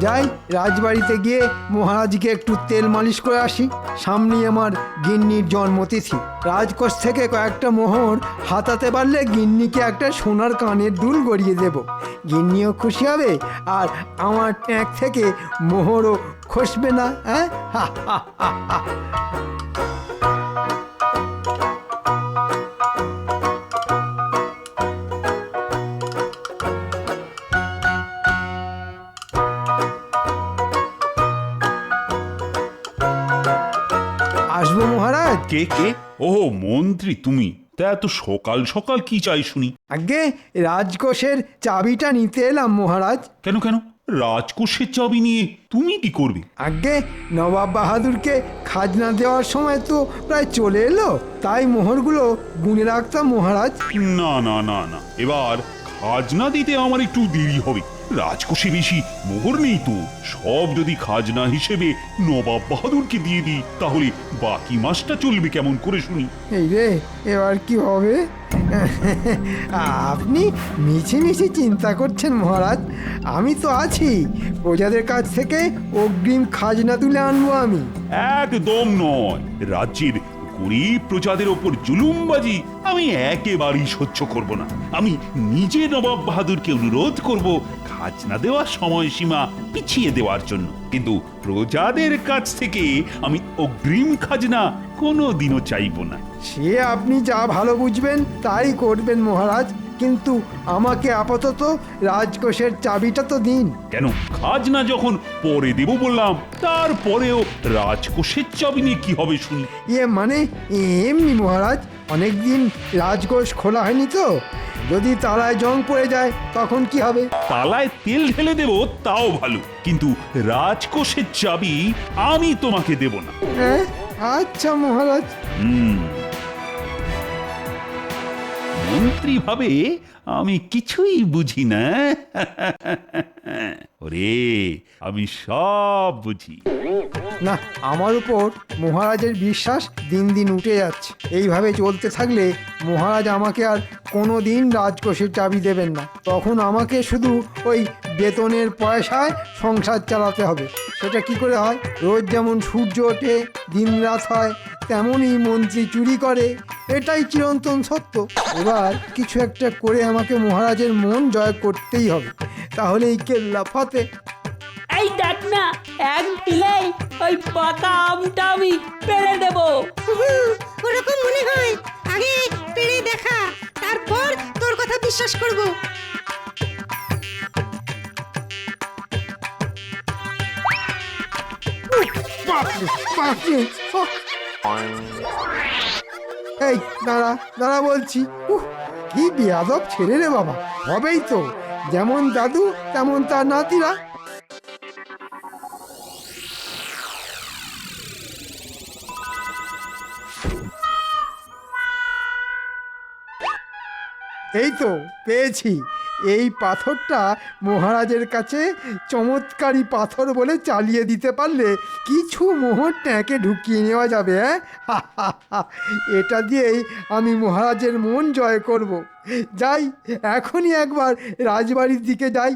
যাই রাজবাড়িতে গিয়ে মহারাজকে একটু তেল মালিশ করে আসি। সামনেই আমার গিন্নির জন্মতিথি। রাজকোষ থেকে কয়েকটা মোহর হাতাতে পারলে গিন্নিকে একটা সোনার কানের দুল গড়িয়ে দেব। গিন্নিও খুশি হবে আর আমার ট্যাঁক থেকে মোহরও খসবে না। হ্যাঁ, আসবো মহারাজ। কে কে? ও মন্ত্রী তুমি? তা এত সকাল সকাল কি চাই শুনি? আগে রাজকোষের চাবিটা নিতে এলাম মহারাজ। কেন কেন? রাজকোষের চাবি নিয়ে তুমি কি করবে? আগে নবাব বাহাদুরকে খাজনা দেওয়ার সময় তো প্রায় চলে এলো, তাই মোহরগুলো গুনে রাখতাম মহারাজ। না না না না, এবার খাজনা দিতে আমার একটু দেরি হবে। রাজকোষে বেশি মোহর নেই তো। সব যদি খাজনা হিসেবে নবাব বাহাদুরকে দিয়ে দিই, তাহলে বাকি মাসটা চলবে কেমন করে শুনি? এই রে, এবার কি হবে? আপনি মিছে মিছে চিন্তা করছেন মহারাজ, আমি তো আছি। প্রজাদের কাছ থেকে অগ্রিম খাজনা তুলে আনবো আমি। একদম নয়। রাজ্যের গরিব প্রজাদের ওপর জুলুমবাজি আমি একেবারেই সহ্য করব না। আমি নিজে নবাব বাহাদুরকে অনুরোধ করব খাজনা দেওয়ার সময়সীমা পিছিয়ে দেওয়ার জন্য, কিন্তু প্রজাদের কাছ থেকে আমি অগ্রিম খাজনা কোনোদিনও চাইব না। সে আপনি যা ভালো বুঝবেন তাই করবেন মহারাজ, কিন্তু আমাকে আপাতত রাজকোষের চাবিটা তো দিন। কেন? খাজনা যখন পরে দেব বললাম, তারপরেও রাজকোষের চাবি নিয়ে কি হবে শুনি? মানে এমনি মহারাজ, অনেকদিন রাজকোষ খোলা হয়নি তো, যদি তালায় জং পড়ে যায় তখন কি হবে? তালায় তেল ঢেলে দেব তাও ভালো, কিন্তু রাজকোষের চাবি আমি তোমাকে দেব না। হ্যাঁ, আচ্ছা মহারাজ। মন্ত্রী ভাবে আমি কিছুই বুঝি না। ওরে, আমি সব বুঝি। না, আমার উপর মহারাজের বিশ্বাস দিন দিন উঠে যাচ্ছে। এইভাবে চলতে থাকলে মহারাজ আমাকে আর কোনো দিন রাজকোষের চাবি দেবেন না। তখন আমাকে শুধু ওই বেতনের পয়সায় সংসার চালাতে হবে। সেটা কি করে হয়? রোজ যেমন সূর্য ওঠে দিন রাত হয়, তেমনই মন্ত্রী চুরি করে, এটাই চিরন্তন সত্য। এবার কিছু একটা করে আমাকে মহারাজের মন জয় করতেই হবে, তাহলে এই কেল্লা ফতে। এই দেখ না, এক দিলেই ওই পাকা আমটা আমি পেরে দেব। ওরকম মনে হয়, আগে পেরে দেখা, তারপর তোর কথা বিশ্বাস করব। এই দাঁড়া দাঁড়া বলছি। কি বেয়াদব ছেলে রে বাবা। হবেই তো, যেমন দাদু তেমন তার নাতিরা। এই তো পেয়েছি। এই পাথরটা মহারাজের কাছে চমৎকারী পাথর বলে চালিয়ে দিতে পারলে কিছু মোহর ট্যাঁকে ঢুকিয়ে নেওয়া যাবে। হ্যাঁ, এটা দিয়েই আমি মহারাজের মন জয় করব। যাই, এখনই একবার রাজবাড়ির দিকে যাই।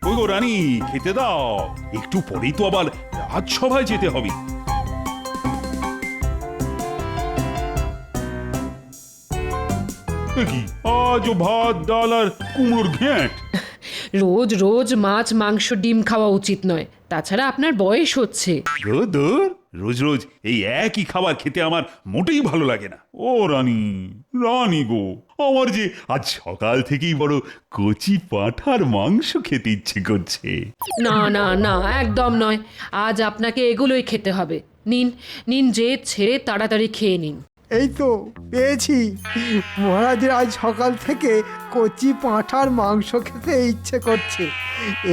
ওই গো রানী, খেতে দাও। একটু পরেই তো আবার রাজসভায় যেতে হবে। কি আজও ভাত ডাল আর কুমড়োর ঘ্যাঁট? রোজ রোজ মাছ মাংস ডিম খাওয়া উচিত নয়, তাছাড়া আপনার বয়স হচ্ছে। রোজ রোজ এই একই খাবার খেতে আমার মোটেই ভালো লাগে না। ও রানী, রানী গো, আমার যে আজ সকাল থেকেই বড় কচি পাঁঠার মাংস খেতে ইচ্ছে করছে। না না না, একদম নয়। আজ আপনাকে এগুলোই খেতে হবে। নিন নিন, জেদ ছেড়ে তাড়াতাড়ি খেয়ে নিন। এই তো পেয়েছি। মহারাজের আজ সকাল থেকে কচি পাঁঠার মাংস খেতে ইচ্ছে করছে।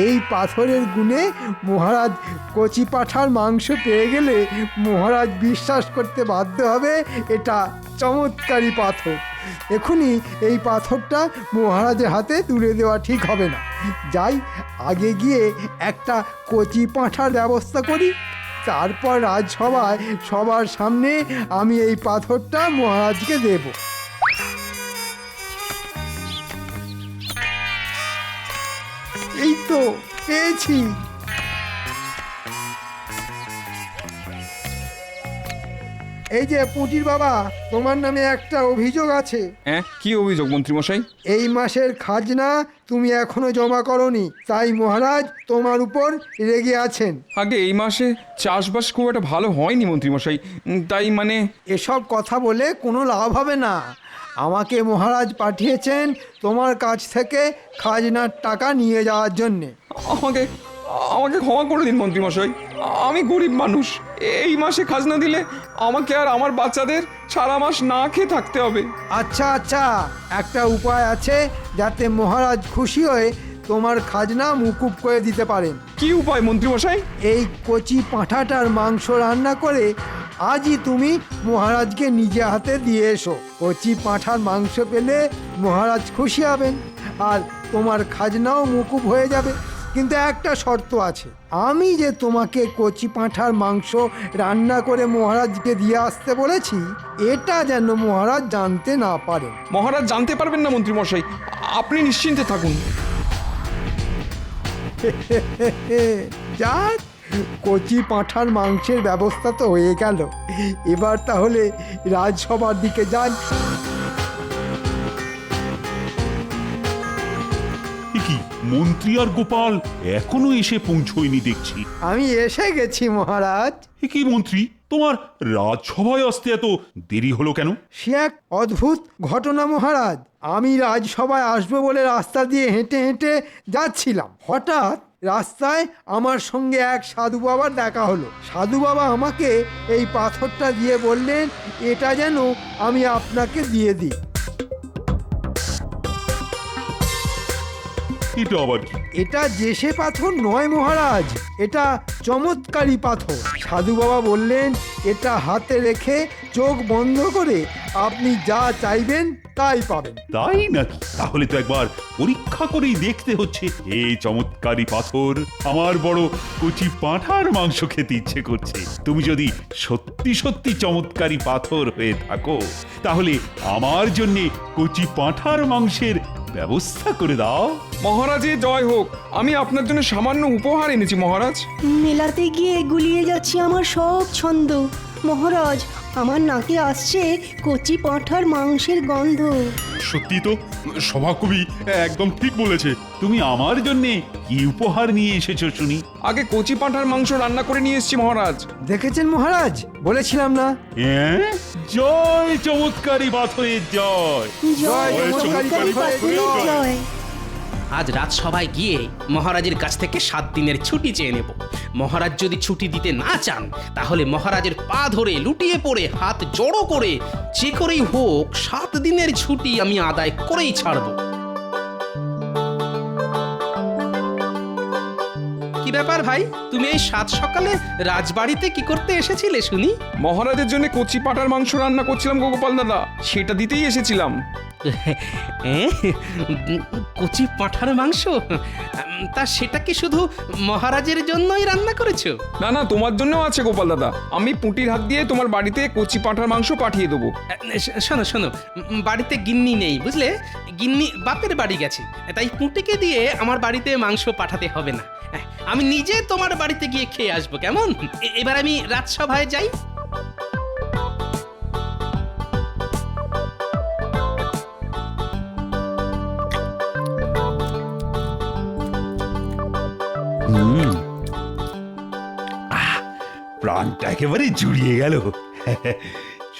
এই পাথরের গুণে মহারাজ কচি পাঁঠার মাংস পেয়ে গেলে মহারাজ বিশ্বাস করতে বাধ্য হবে এটা চমৎকারী পাথর। এখনই এই পাথরটা মহারাজের হাতে তুলে দেওয়া ঠিক হবে না। যাই, আগে গিয়ে একটা কচি পাঁঠার ব্যবস্থা করি, তারপর রাজসভায় সবার সামনে আমি এই পাথরটা মহারাজকে দেব। তো পেয়েছি। এই যে পুঁটির বাবা, তোমার নামে একটা অভিযোগ আছে। হ্যাঁ, কি অভিযোগ মন্ত্রীমশাই? এই মাসের খাজনা তুমি এখনো জমা করনি, তাই মহারাজ তোমার উপর রেগে আছেন। আগে এই মাসে চাষবাস খুব একটা ভালো হয়নি মন্ত্রীমশাই, তাই মানে এসব কথা বলে কোনো লাভ হবে না। আমাকে মহারাজ পাঠিয়েছেন তোমার কাছ থেকে খাজনার টাকা নিয়ে যাওয়ার জন্যে। আমাকে আমাকে ক্ষমা করে দিন মন্ত্রীমশাই, আমি গরিব মানুষ। এই মাসে খাজনা দিলে আমাকে আর আমার বাচ্চাদের সারা মাস না খেয়ে থাকতে হবে। আচ্ছা আচ্ছা, একটা উপায় আছে যাতে মহারাজ খুশি হয়ে তোমার খাজনা মুকুব করে দিতে পারেন। কি উপায় মন্ত্রীমশাই? এই কচি পাঁঠাটার মাংস রান্না করে আজই তুমি মহারাজকে নিজে হাতে দিয়ে এসো। কচি পাঁঠার মাংস পেলে মহারাজ খুশি হবেন আর তোমার খাজনাও মুকুব হয়ে যাবে। কিন্তু একটা শর্ত আছে, আমি যে তোমাকে কচি পাঁঠার মাংস রান্না করে মহারাজকে দিয়ে আসতে বলেছি, এটা যেন মহারাজ জানতে না পারেন। মহারাজ জানতে পারবেন না মন্ত্রীমশাই, আপনি নিশ্চিন্তে থাকুন। যাক, কচি পাঁঠার মাংসের ব্যবস্থা তো হয়ে গেল। এবার তাহলে রাজসভার দিকে যান। কি মন্ত্রী আর গোপাল এখনো এসে পৌঁছয়নি দেখছি। আমি এসে গেছি মহারাজ। কি মন্ত্রী, তোমার রাজসভায় আসতে এত দেরি হলো কেন? সে এক অদ্ভুত ঘটনা মহারাজ। আমি রাজসভায় আসবো বলে রাস্তা দিয়ে হেঁটে হেঁটে যাচ্ছিলাম, হঠাৎ রাস্তায় আমার সঙ্গে এক সাধু বাবার দেখা হলো। সাধু বাবা আমাকে এই পাথরটা দিয়ে বললেন, এটা যেন আমি আপনাকে দিয়ে দিই। এটা আবার কি? এটা যেসে পাথর নয় মহারাজ, এটা চমৎকারী পাথর। সাধু বাবা বললেন, এটা হাতে রেখে চোখ বন্ধ করে আপনি যা চাইবেন তাই পাবেন। তাই নাকি? তাহলে তো একবার পরীক্ষা করেই দেখতে হচ্ছে। এই চমৎকারী পাথর, আমার বড় কচি পাঁঠার মাংস খেতে ইচ্ছে করছে। তুমি যদি সত্যি সত্যি চমৎকারী পাথর হয়ে থাকো, তাহলে আমার জন্য কচি পাঁঠার মাংসের ব্যবস্থা করে দাও। মহারাজের জয় হোক, আমি আপনার জন্য সামান্য উপহার এনেছি মহারাজ। মেলাতে গিয়ে গুলিয়ে যাচ্ছে আমার সব ছন্দ। মহারাজ, আমার নাকে আসছে কচি পাঁঠার মাংসের গন্ধ। সত্যি তো, সভাকবি একদম ঠিক বলেছে। তুমি আমার জন্য কি উপহার নিয়ে এসেছো শুনি? আগে কচি পাঁঠার মাংস রান্না করে নিয়ে এসেছি মহারাজ। দেখেছেন মহারাজ, বলেছিলাম না? জয় চমৎকারী পাথরের জয়। জয় চমৎকারী পাথরের জয়। আজ রাজসভায় গিয়ে মহারাজের কাছ থেকে 7 দিনের ছুটি চেয়ে নেব। মহারাজ যদি ছুটি দিতে না চান, তাহলে মহারাজের পা ধরে লুটিয়ে পড়ে হাত জড়ো করে যে করেই হোক 7 দিনের ছুটি আমি আদায় করেই ছাড়ব। কি ব্যাপার ভাই, তুমি এই 7 সকালে রাজবাড়িতে কি করতে এসেছিলে শুনি? মহারাজের জন্য কচি পাঁঠার মাংস রান্না করছিলাম গোপাল দাদা, সেটা দিতেই এসেছিলাম। কচি পাঁঠার মাংস? তা সেটা কি শুধু মহারাজের জন্যই রান্না করেছো? না না, তোমার জন্যও আছে গোপাল দাদা। আমি পুঁটির হাত দিয়ে তোমার বাড়িতে কচি পাঁঠার মাংস পাঠিয়ে দেবো। শোনো শোনো, বাড়িতে গিন্নি নেই বুঝলে, গিন্নি বাপের বাড়ি গেছে, তাই পুঁটিকে দিয়ে আমার বাড়িতে মাংস পাঠাতে হবে না। আমি নিজে তোমার বাড়িতে গিয়ে খেয়ে আসবো, কেমন? এবার আমি রাজসভায় যাই। প্রাণটা একেবারে জুড়িয়ে গেল।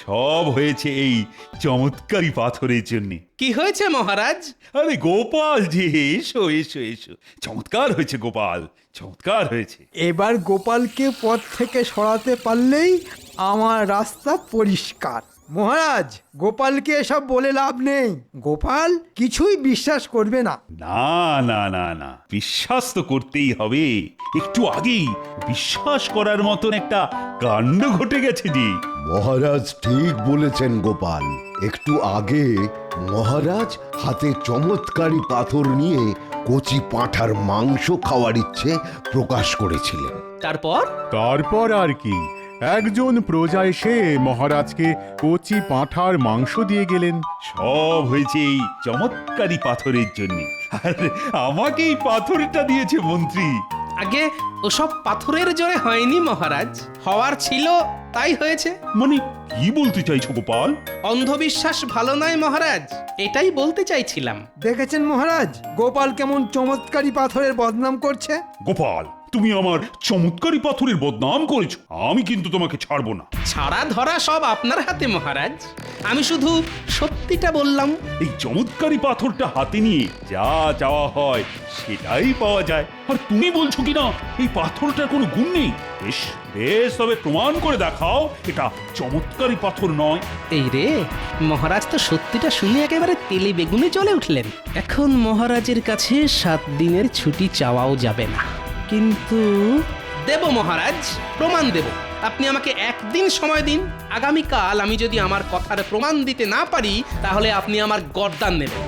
সব হয়েছে এই চমৎকারী পাথরের জন্য। কি হয়েছে মহারাজ? আরে গোপাল যে, এসো এসো এসো। চমৎকার হয়েছে গোপাল, চমৎকার হয়েছে। এবার গোপালকে পথ থেকে সরাতে পারলেই আমার রাস্তা পরিষ্কার। মহারাজ, গোপালকে এসব বলে লাভ নেই। গোপাল কিছুই বিশ্বাস করবে না। না না না না, বিশ্বাস তো করতেই হবে। একটু আগেই বিশ্বাস করার মতন একটা কাণ্ড ঘটে গেছে যে। মহারাজ ঠিক বলেছেন গোপাল। একটু আগে মহারাজ হাতে চমৎকারী পাথর নিয়ে কচি পাঁঠার মাংস খাওয়ার ইচ্ছে প্রকাশ করেছিলেন। তারপর আর কি, একজন প্রজা এসে মহারাজকে কচি পাঁঠার মাংস দিয়ে গেলেন। সব হয়েছে এই চমৎকারী পাথরের জন্য। আর আমাকে এই পাথরটা দিয়েছে মন্ত্রী। আগে ওসব পাথরের জোরে হয়নি মহারাজ, হওয়ার ছিল তাই হয়েছে। মানে কি বলতে চাইছো গোপাল? অন্ধবিশ্বাস ভালো নয় মহারাজ, এটাই বলতে চাইছিলাম। দেখেছেন মহারাজ, গোপাল কেমন চমৎকারী পাথরের বদনাম করছে। গোপাল, তুমি আমার চমৎকারী পাথরের বদনাম করেছো, আমি কিন্তু তোমাকে ছাড়বো না। ছাড়া ধরা সব আপনার হাতে মহারাজ, আমি শুধু সত্যিটা বললাম। এই চমৎকারী পাথরটা হাতে নিয়ে যা চাওয়া হয় সেটাই পাওয়া যায়। আর তুমি বলছো কিনা এই পাথরটার কোনো গুণ নেই। বেশ বেশ, তবে প্রমাণ করে দেখাও এটা চমৎকারী পাথর নয়। এই রে, মহারাজ তো সত্যিটা শুনে একেবারে তেলে বেগুনে জ্বলে উঠলেন। এখন মহারাজের কাছে 7 দিনের ছুটি চাওয়াও যাবে না, কিন্তু দেব মহারাজ, প্রমাণ দেব। আপনি আমাকে 1 দিন সময় দিন। আগামীকাল আমি যদি আমার কথার প্রমাণ দিতে না পারি, তাহলে আপনি আমার গর্দান নেবেন।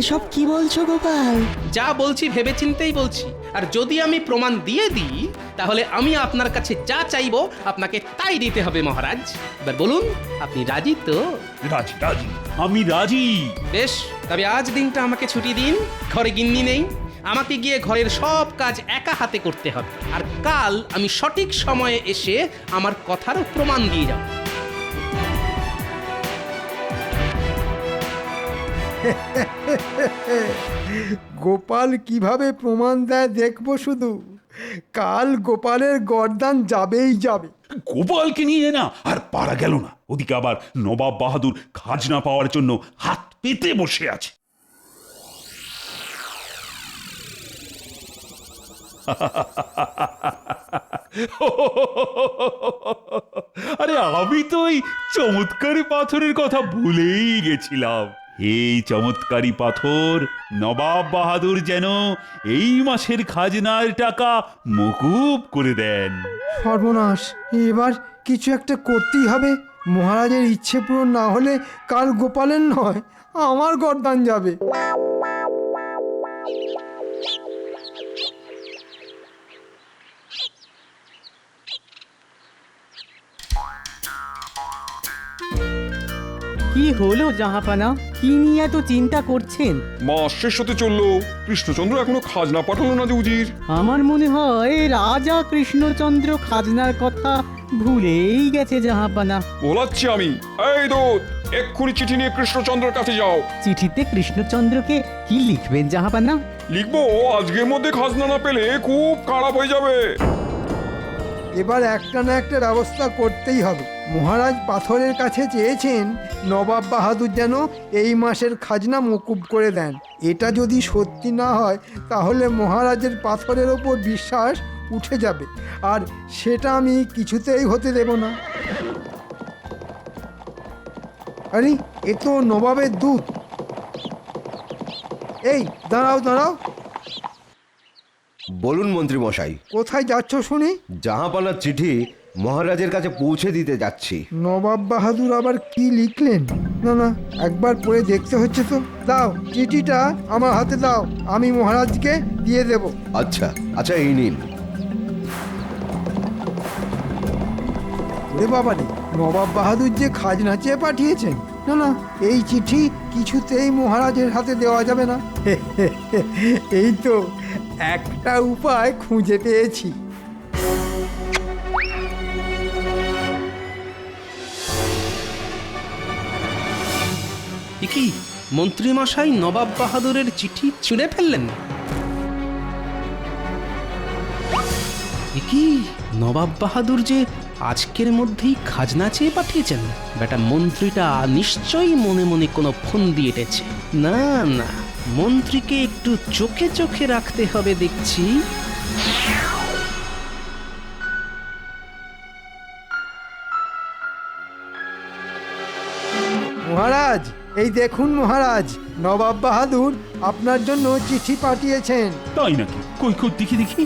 এসব কি বলছো গোপাল? যা বলছি ভেবেচিন্তেই বলছি। আর যদি আমি প্রমাণ দিয়ে দিই, তাহলে আমি আপনার কাছে যা চাইবো আপনাকে তাই দিতে হবে মহারাজ। এবার বলুন, আপনি রাজি তো? রাজি রাজি, আমি রাজি। বেশ, তবে আজ দিনটা আমাকে ছুটি দিন। ঘরে গিন্নি নেই, আমাকে গিয়ে ঘরের সব কাজ একা হাতে করতে হবে। আর কাল আমি সঠিক সময়ে এসে আমার কথার প্রমাণ দিয়ে যাব। গোপাল কিভাবে প্রমাণ দেয় দেখবো শুধু। কাল গোপালের গর্দান যাবেই যাবে। গোপালকে নিয়ে না আর পারা গেল না। ওদিকে আবার নবাব বাহাদুর খাজনা পাওয়ার জন্য হাত পেতে বসে আছে। আরে আমি তো এই চমৎকারী পাথরের কথা ভুলেই গেছিলাম। এই চমৎকারী পাথর নবাব বাহাদুর যেন এই মাসের খাজনার টাকা মকুব করে দেন। সর্বনাশ, এবার কিছু একটা করতেই হবে। মহারাজের ইচ্ছে পূরণ না হলে কাল গোপালের নয়, আমার গর্দান যাবে। কি হলো জাহাপানা? কি নিয়ে এত চিন্তা করছেন? মাস শেষ হতে চললো, কৃষ্ণচন্দ্র এখনো খাজনা পাঠালো না যে উজির। আমার মনে হয় রাজা কৃষ্ণচন্দ্র খাজনার কথা ভুলেই গেছে জাহাপানা। বলাচ্ছি আমি। এই দূত, এক্ষুনি চিঠি নিয়ে কৃষ্ণচন্দ্রের কাছে যাও। চিঠিতে কৃষ্ণচন্দ্রকে কি লিখবেন জাহাপানা? লিখবো, আজকের মধ্যে খাজনা না পেলে খুব খারাপ হয়ে যাবে। এবার একটা না একটা ব্যবস্থা করতেই হবে। মহারাজ পাথরের কাছে চেয়েছেন নবাব বাহাদুর যেন এই মাসের খাজনা মকুব করে দেন। এটা যদি সত্যি না হয় তাহলে মহারাজের পাথরের ওপর বিশ্বাস উঠে যাবে, আর সেটা আমি কিছুতেই হতে দেব না। আরে, এ তো নবাবের দূত। এই দাঁড়াও দাঁড়াও, বলুন মন্ত্রী মশাই। কোথায় যাচ্ছ শুনি? জাহাপানার চিঠি মহারাজের কাছে পৌঁছে দিতে যাচ্ছি। নবাব বাহাদুর আবার কি লিখলেন? না না, একবার পড়ে দেখতে হচ্ছে তো। দাও চিঠিটা আমার হাতে দাও, আমি মহারাজকে দিয়ে দেব। আচ্ছা আচ্ছা, এই নিন। ওরে বাবা রে, নবাব বাহাদুর যে খাজনা চেয়ে পাঠিয়েছেন। না না, এই চিঠি কিছুতেই মহারাজের হাতে দেওয়া যাবে না। এই তো একটা উপায় খুঁজে পেয়েছি। কি মন্ত্রীমশাই নবাব বাহাদুরের চিঠি ছুঁড়ে ফেললেন? কি নবাব বাহাদুর যে আজকের মধ্যেই খাজনা চেয়ে পাঠিয়েছেন? বেটা মন্ত্রীটা নিশ্চয়ই মনে মনে কোনো ফোন দিয়ে এটেছে। না না, মন্ত্রীকে একটু চোখে চোখে রাখতে হবে দেখছি। মহারাজ, এই দেখুন মহারাজ, নবাব বাহাদুর আপনার জন্য চিঠি পাঠিয়েছেন। তাই নাকি? কই কই দেখি দেখি।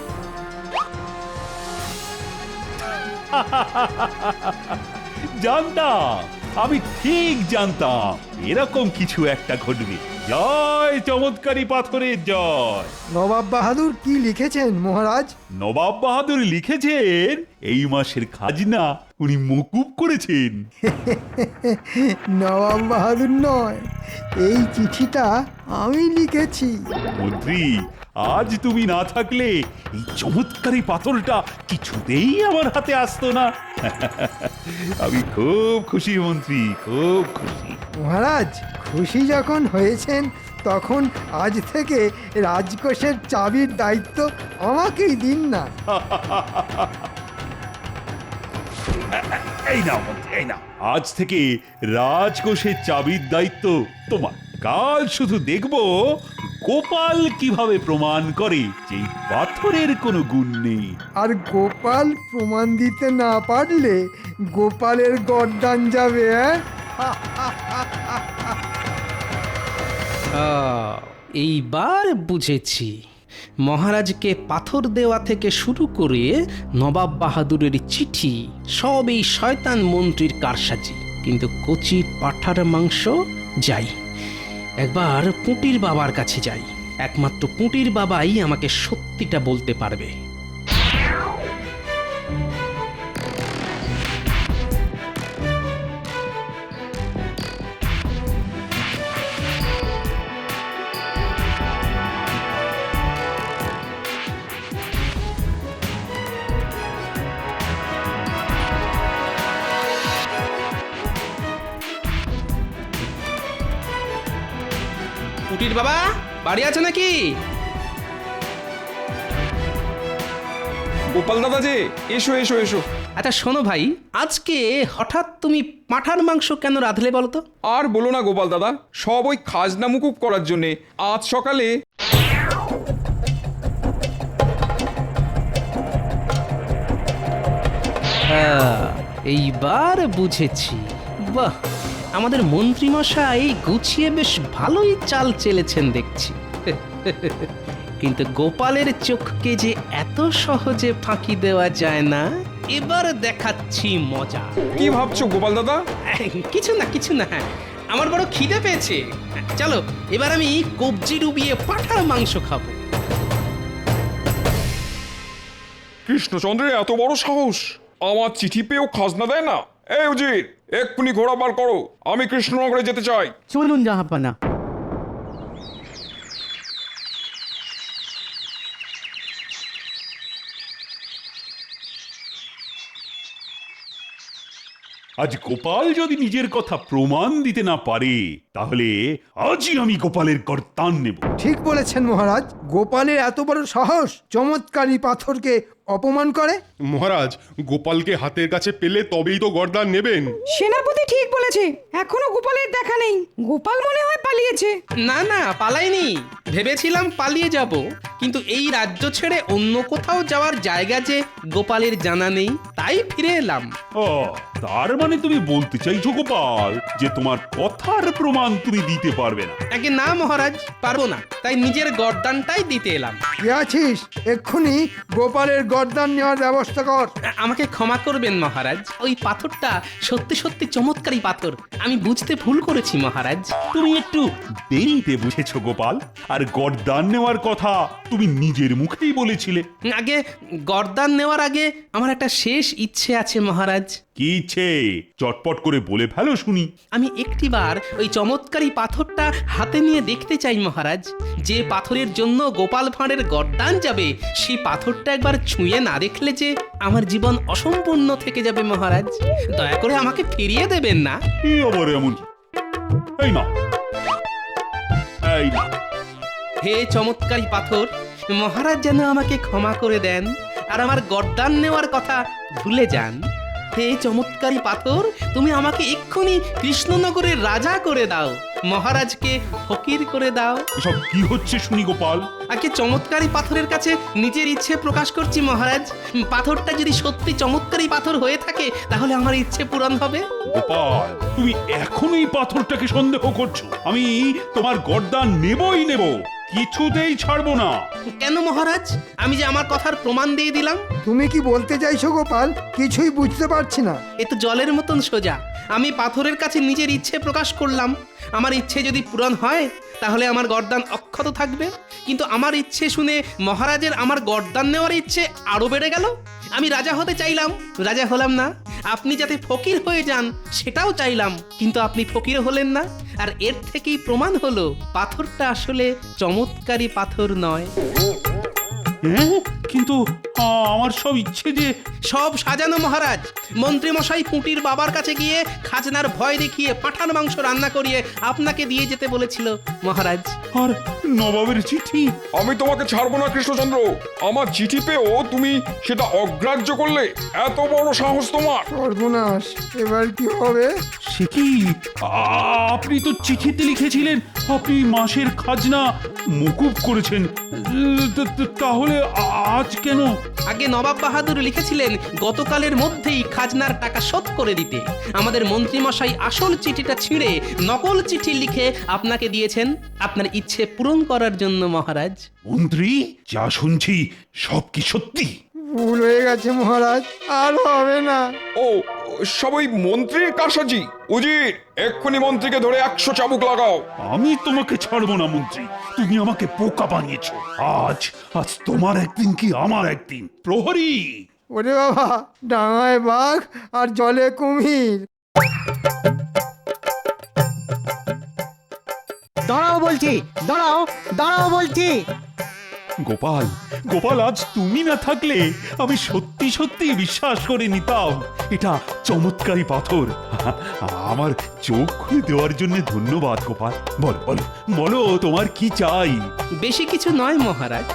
জানতাম, আমি ঠিক জানতাম এরকম কিছু একটা ঘটবে। জয় চমৎকারী পাথরের জয়। নবাব বাহাদুর কি লিখেছেন মহারাজ? নবাব বাহাদুর লিখেছেন এই মাসের খাজনা উনি মকুব করেছেন। নবাব বাহাদুর নয়, এই চিঠিটা আমি লিখেছি। মন্ত্রী, আজ তুমি না থাকলে এই চমৎকারী পাথরটা কিছুতেই আমার হাতে আসতো না। আমি খুব খুশি মন্ত্রী, খুব খুশি। মহারাজ খুশি যখন হয়েছেন তখন আজ থেকে রাজকোষের চাবির দায়িত্ব আমাকেই দিন না। এই নাও মন্ত্রী, এই নাও। আজ থেকে রাজকোষের চাবির দায়িত্ব তোমার। কাল শুধু দেখব গোপাল কিভাবে প্রমাণ করে যে এই পাথরের কোনো গুণ নেই। আর গোপাল প্রমাণ দিতে না পারলে গোপালের গর্দান যাবে। এইবার বুঝেছি মহারাজকে পাথর দেওয়া থেকে শুরু করে নবাব বাহাদুরের চিঠি সব এই শয়তান মন্ত্রীর কারসাজি। কিন্তু কচি পাঁঠার মাংস যাই, একবার পুঁটির বাবার কাছে যাই। একমাত্র পুঁটির বাবাই আমাকে সত্যিটা বলতে পারবে। পুটির বাবা বাড়ি আছে নাকি? গোপাল দাদা যে, এসো এসো এসো। আচ্ছা শোনো ভাই, আজকে হঠাৎ তুমি পাঁঠার মাংস কেন রাঁধলে বলো তো? আর বলো না গোপাল দাদা, সব ওই খাজনা মুকুব করার জন্যে। আজ সকালে এইবার বুঝেছি। বাহ, আমাদের মন্ত্রীমশাই গুছিয়ে বেশ ভালোই চাল চেলেছেন দেখছি। কিন্তু গোপালের চোখকে যে এত সহজে ফাঁকি দেওয়া যায় না, এবার দেখাচ্ছি মজা। কি ভাবছো গোপাল দাদা? কিছু না কিছু না, আমার বড় খিদে পেয়েছে। চলো এবার আমি কবজি ডুবিয়ে পাঁঠার মাংস খাবো। কৃষ্ণচন্দ্রের এত বড় সাহস, আমার চিঠি পেয়েও খাজনা দেয় না। এই উজির, এক্ষুনি ঘোড়া বার করো, আমি কৃষ্ণনগরে যেতে চাই। চলুন জাহাপানা। আজ গোপাল যদি নিজের কথা প্রমাণ দিতে না পারে তাহলে আজই আমি গোপালের গর্দান নেব। ঠিক বলেছেন মহারাজ, গোপালের এত বড় সাহস চমৎকারী পাথরকে অপমান করে। মহারাজ, গোপালকে হাতের কাছে পেলে তবেই তো গর্দান নেবেন। সেনাপতি ঠিক বলেছে, এখনো গোপালের দেখা নেই। গোপাল মনে হয় পালিয়েছে। না না, পালাইনি। ভেবেছিলাম পালিয়ে যাব, কিন্তু এই রাজ্য ছেড়ে অন্য কোথাও যাওয়ার জায়গা যে গোপালের জানা নেই, তাই ফিরে এলাম। ও, তার মানে তুমি বলতে চাইছো গোপাল যে তোমার কথার প্রমাণ তুমি দিতে পারবে না? আগে না মহারাজ, পারবো না, তাই নিজের গর্দানটাই দিতে এলাম। কে আছিস? এক্ষুনি গোপালের গর্দান নেওয়ার ব্যবস্থা কর। আমাকে ক্ষমা করবেন মহারাজ, ওই পাথরটা সত্যি সত্যি চমৎকারী পাথর, আমি বুঝতে ভুল করেছি মহারাজ। তুমি একটু দেরিতে বুঝেছো গোপাল, আর গর্দান নেওয়ার কথা তুমি নিজের মুখেই বলেছিলে। আগে গর্দান নেওয়ার আগে আমার একটা শেষ ইচ্ছে আছে মহারাজ। কি ইচ্ছে? চটপট করে বলে ফেলো শুনি। আমি একটিবার ওই চমৎকারী পাথরটা হাতে নিয়ে দেখতে চাই মহারাজ। যে পাথরের জন্য গোপাল ভাঁড়ের গর্দান যাবে, সেই পাথরটা একবার ছুঁয়ে না দেখলে যে আমার জীবন অসম্পূর্ণ থেকে যাবে মহারাজ। দয়া করে আমাকে ফিরিয়ে দেবেন না। এই আবার এমন? এই না, এই না। হে চমৎকারী পাথর, মহারাজ যেন আমাকে ক্ষমা করে দেন আর আমার গর্দান নেওয়ার কথা ভুলে যান। হে চমৎকারী পাথর, তুমি আমাকে এক্ষুনি কৃষ্ণনগরের রাজা করে দাও, মহারাজকে ফকির করে দাও। এসব কি হচ্ছে শুনি গোপাল? আগে চমৎকারী পাথরের কাছে নিজের ইচ্ছে প্রকাশ করছি মহারাজ। পাথরটা যদি সত্যি চমৎকারী পাথর হয়ে থাকে তাহলে আমার ইচ্ছে পূরণ হবে। গোপাল, তুমি এখনই পাথরটাকে সন্দেহ করছো? আমি তোমার গর্দান নেবই নেব, কিছুতেই ছাড়বো না। কেন মহারাজ? আমি যে আমার কথার প্রমাণ দিয়ে দিলাম। তুমি কি বলতে চাইছো গোপাল? কিছুই বুঝতে পারছি না। এ তো জলের মতন সোজা। আমি পাথরের কাছে নিজের ইচ্ছে প্রকাশ করলাম। আমার ইচ্ছে যদি পূরণ হয় তাহলে আমার গর্দান অক্ষত থাকবে, কিন্তু আমার ইচ্ছে শুনে মহারাজের আমার গর্দান নেওয়ার ইচ্ছে আরো বেড়ে গেল। আমি রাজা হতে চাইলাম, রাজা হলাম না। আপনি যাতে ফকির হয়ে যান সেটাও চাইলাম, কিন্তু আপনি ফকির হলেন না। আর এর থেকেই প্রমাণ হলো পাথরটা আসলে চমৎকারী পাথর নয়। হ্যাঁ, কিন্তু আমার সব ইচ্ছে যে সব সাজানো মহারাজ। মন্ত্রী মশাই পুঁটির বাবার কাছে গিয়ে খাজনার ভয় দেখিয়ে পাঁঠার মাংস রান্না করিয়ে আপনাকে দিয়ে যেতে বলেছিল মহারাজ। আর নবাবের চিঠি। আমি তোমাকে ছাড়বো না কৃষ্ণচন্দ্র। আমার চিঠি পেয়েও তুমি সেটা অগ্রাহ্য করলে, এত বড় সাহস তোমার! সর্বনাশ, এবার কি হবে? সে কি? আপনি তো চিঠিতে লিখেছিলেন আপনি মাসের খাজনা মকুব করেছেন। তাহলে আজ কেন? আগে নবাব বাহাদুর লিখেছিলেন গতকালের মধ্যেই খাজনার টাকা শোধ করে দিতে। আমাদের মন্ত্রী মশাই আসল চিঠিটা ছিঁড়ে নকল চিঠি লিখে আপনাকে দিয়েছেন আপনার ইচ্ছে পূরণ করার জন্য মহারাজ। মন্ত্রী, যা শুনছি সব কি সত্যি? ভুল হয়ে গেছে মহারাজ, আর হবে না। ও, সবাই মন্ত্রীর কারসাজি। উজির, এক্ষুনি মন্ত্রীকে ধরে 100 চাবুক লাগাও। আমি তোমাকে ছাড়বো না মন্ত্রী। তুমি আমাকে বোকা বানিয়েছো। আজ আজ তোমার একদিন কি আমার একদিন। প্রহরী! ওরে বাবা, ডাঙায় বাঘ আর জলে কুমির। দাঁড়াও বলছি, দাঁড়াও, দাঁড়াও বলছি। গোপাল, গোপাল, আজ তুমি না থাকলে আমি সত্যি সত্যি বিশ্বাস করে নিতাম এটা চমৎকারী পাথর। আমার চোখ খুলে দেওয়ার জন্য ধন্যবাদ গোপাল। বলো বলো বলো, তোমার কি চাই? বেশি কিছু নয় মহারাজ।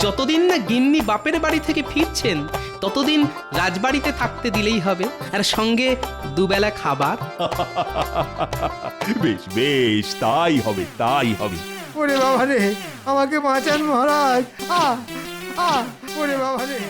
যতদিন না গিন্নি বাপের বাড়ি থেকে ফিরছেন ততদিন রাজবাড়িতে থাকতে দিলেই হবে, আর সঙ্গে দুবেলা খাবার। বেশ বেশ, তাই হবে তাই হবে। ওরে বাবা রে, আমাকে বাঁচান মহারাজ। ওরে বাবা রে।